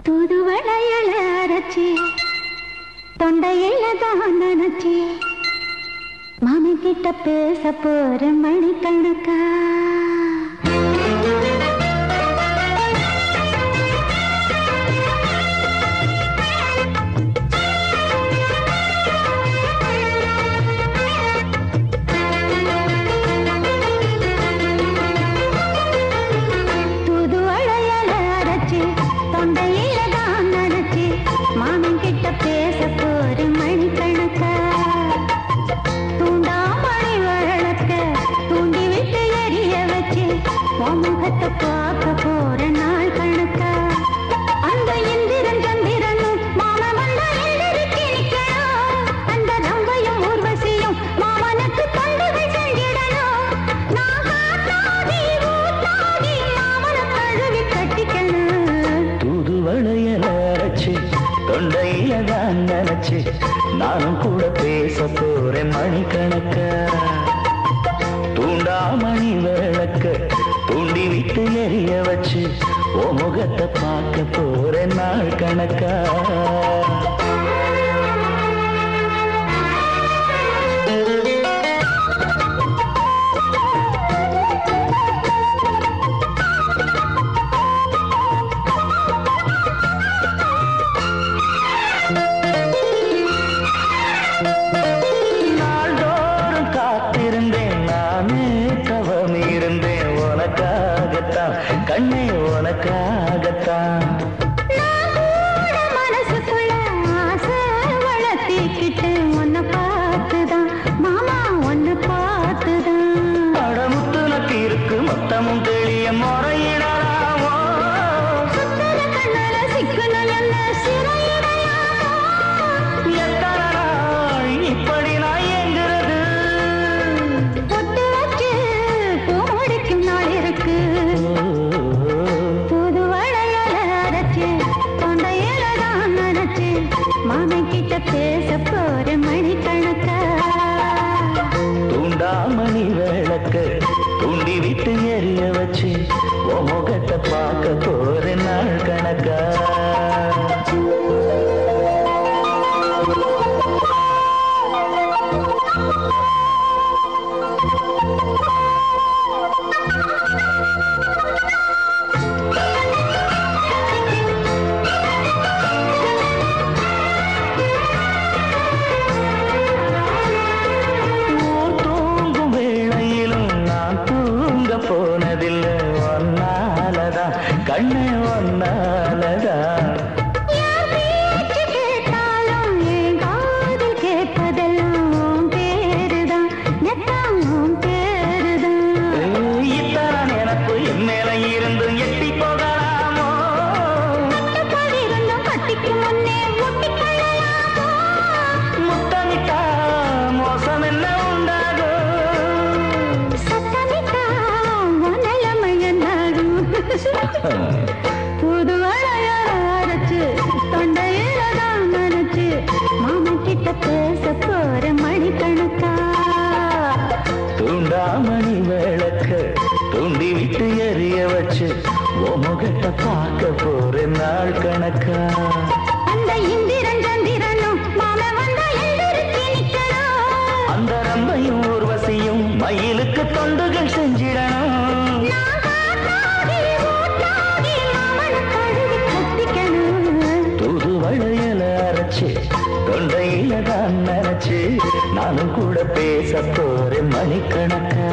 தூதுவளையல அரைச்சி தொண்டையில தான் நினைச்சி மாமன் கிட்ட பேச போற மணிக்கணக்கா நானும் கூட பேச போறேன் மணிக்கணக்கா தூண்டாமணி விளக்க தூண்டி விட்டு எரிய வச்சு ஓ முகத்தை பார்க்க போறேன் நாள் கணக்கா கண்ணே உனக்காகத்தான் மனசுக்குள்ள ஆசை வளர்த்திக்கிட்டு உன்னை பார்த்துதான் மாமா உன்னை பார்த்துதான் அடமுத்துனக்கு இருக்கு மொத்தமும் தெளிய முறையிடலாமோ சுத்தர கண்ணல சிக்கணும் என்ன சிறையிடலாமோ எத்தனை நாள் இப்படி நான் எங்கிறது பொட்டு வச்சு பூ முடிக்கும் நாள் இருக்கு மாமன் கிட்ட பேச போற மணிக்கணக்கா தூண்டாமணி விளக்க தூண்டி விட்டு எரிய வச்சு உன் முகத்தை பார்க்க போற நாள் கணக்கா போனதில்லை ஒன்னாலதான் கண்ணு ஒன்னாலதான் கேட்டாலும் என் காதில் கேட்பதெல்லாம் பேருதான் எல்லாம் பேருதான் இத்தான் எனக்கு என் மேல இருந்து எட்டி போகலாமோ இருந்தும் கட்டிக்கு முன்னே ஒட்டிக்கொள்ளலாமோ முத்தமிட்டா மோசம் என்ன புது அரைச்சு தொண்டையில தான் நினைச்சு மாமன் கிட்ட பேச போற மணிக்கணக்கா தூண்டாமணி விளக்க தூண்டி விட்டு எரிய வச்சு ஓ முகத்தை பார்க்க போற நாள் கணக்கா அந்த இந்திரன் சந்திரனும் மாமன் வந்தா எந்திரிச்சு நிக்கணும் அந்த ரம்பையும் ஊர்வசியும் மயிலுக்கு தொண்டுகள் செஞ்சிடணும் தூதுவளையல அரைச்சு தொண்டையில தான் நினைச்சு நானும் கூட பேச போறேன் மணிக்கணக்கா